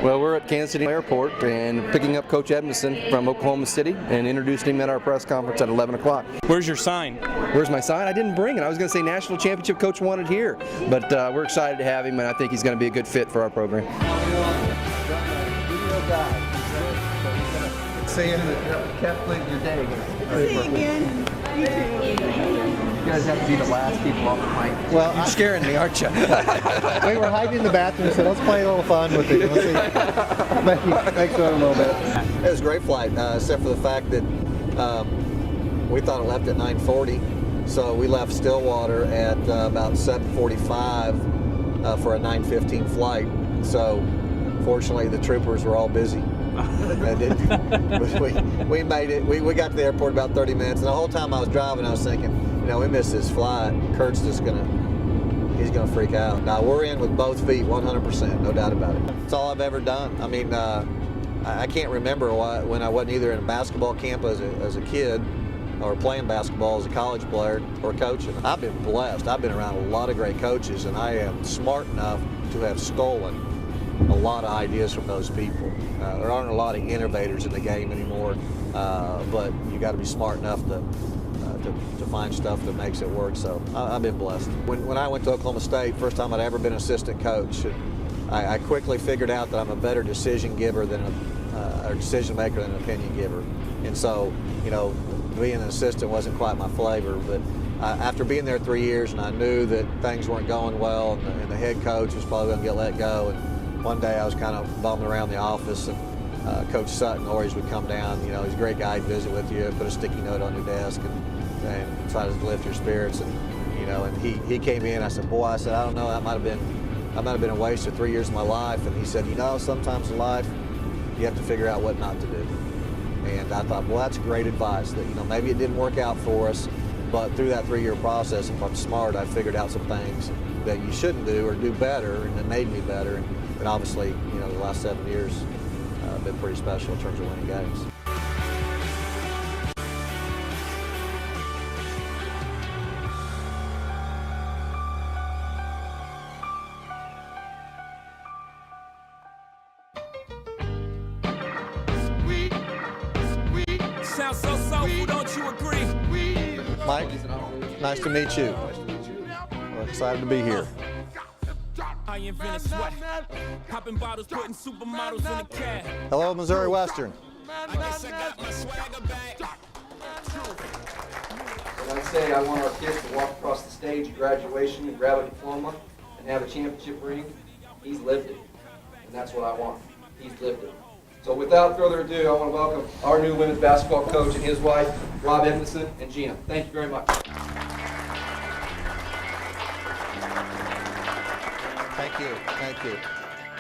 Well, we're at Kansas City Airport and picking up Coach Edmisson from Oklahoma City and introducing him at our press conference at 11 o'clock. Where's your sign? Where's my sign? I didn't bring it. I was going to say National Championship Coach wanted here, but we're excited to have him, and I think he's going to be a good fit for our program. Saying that calculate your day again. See you again. You too. You guys have to be the last people off the mic. Well, you're scaring me, aren't you? We were hiding in the bathroom, so let's play a little fun with it. Let's see. Make fun a little bit. It was a great flight, except for the fact that we thought it left at 9:40, so we left Stillwater at about 7:45 for a 9:15 flight. So, fortunately, the troopers were all busy. We made it. We got to the airport about 30 minutes, and the whole time I was driving, I was thinking, we missed this flight. Kurt's just he's gonna freak out. Now we're in with both feet, 100%, no doubt about it. It's all I've ever done. I mean, I can't remember when I wasn't either in a basketball camp as a kid, or playing basketball as a college player, or coaching. I've been blessed. I've been around a lot of great coaches, and I am smart enough to have stolen a lot of ideas from those people. There aren't a lot of innovators in the game anymore, but you got to be smart enough to find stuff that makes it work. So I've been blessed. When I went to Oklahoma State, first time I'd ever been an assistant coach, I quickly figured out that I'm a better decision giver than a decision maker than an opinion giver. And so, being an assistant wasn't quite my flavor, but after being there 3 years, and I knew that things weren't going well, and the head coach was probably going to get let go. And one day I was kind of bumming around the office, and Coach Sutton always would come down. He's a great guy. He'd visit with you, put a sticky note on your desk, and try to lift your spirits. And and he came in. I said, boy, I don't know. That might have been a waste of 3 years of my life. And he said, sometimes in life you have to figure out what not to do. And I thought, well, that's great advice. That maybe it didn't work out for us, but through that 3-year process, if I'm smart, I figured out some things that you shouldn't do or do better, and that made me better. And obviously, the last 7 years have been pretty special in terms of winning games. Sounds so soulful, don't you agree? Mike, nice to meet you. We're excited to be here. I invented sweat, popping bottles, putting supermodels in a cab. Hello, Missouri Western. I guess I got my swagger back. When I say I want our kids to walk across the stage at graduation and grab a diploma and have a championship ring, he's lived it. And that's what I want. He's lived it. So without further ado, I want to welcome our new women's basketball coach and his wife, Rob Edmisson and Gina. Thank you very much. Thank you.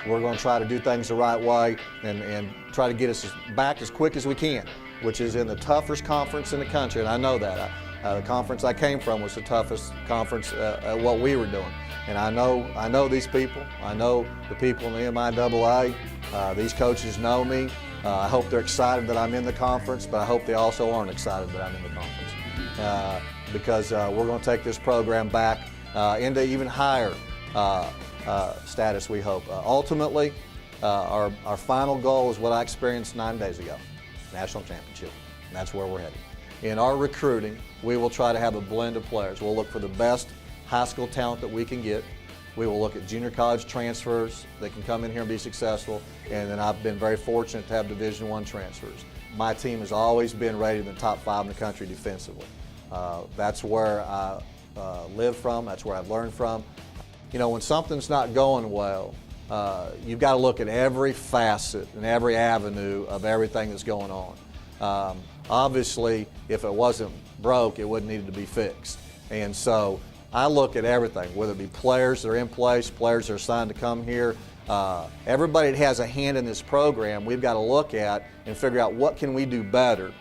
We're going to try to do things the right way and try to get us back as quick as we can, which is in the toughest conference in the country, and I know that. The conference I came from was the toughest conference at what we were doing. And I know these people. I know the people in the NAIA. These coaches know me. I hope they're excited that I'm in the conference, but I hope they also aren't excited that I'm in the conference. Because we're going to take this program back into even higher status, we hope. Ultimately, our final goal is what I experienced 9 days ago, national championship. And that's where we're headed. In our recruiting, we will try to have a blend of players. We'll look for the best high school talent that we can get. We will look at junior college transfers that can come in here and be successful. And then I've been very fortunate to have Division I transfers. My team has always been rated in the top 5 in the country defensively. That's where I live from. That's where I've learned from. When something's not going well, you've got to look at every facet and every avenue of everything that's going on. Obviously, if it wasn't broke, it wouldn't need to be fixed. And so I look at everything, whether it be players that are in place, players that are signed to come here. Everybody that has a hand in this program, we've got to look at and figure out what can we do better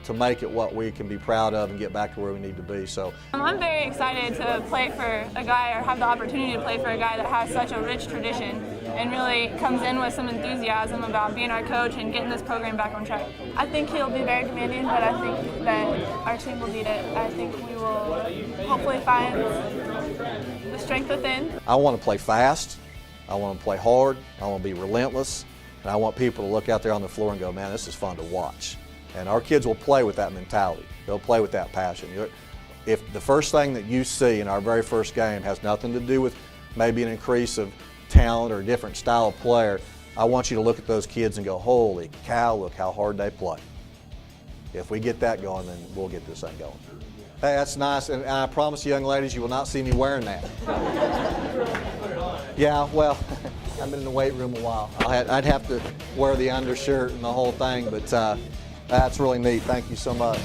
to make it what we can be proud of and get back to where we need to be. So I'm very excited to play for a guy, or have the opportunity to play for a guy that has such a rich tradition and really comes in with some enthusiasm about being our coach and getting this program back on track. I think he'll be very demanding, but I think that our team will beat it. I think we will hopefully find the strength within. I want to play fast. I want them to play hard. I want to be relentless. And I want people to look out there on the floor and go, man, this is fun to watch. And our kids will play with that mentality. They'll play with that passion. If the first thing that you see in our very first game has nothing to do with maybe an increase of talent or a different style of player, I want you to look at those kids and go, holy cow, look how hard they play. If we get that going, then we'll get this thing going. Hey, that's nice, and I promise you, young ladies, you will not see me wearing that. Yeah, well, I've been in the weight room a while. I'd have to wear the undershirt and the whole thing, but that's really neat. Thank you so much.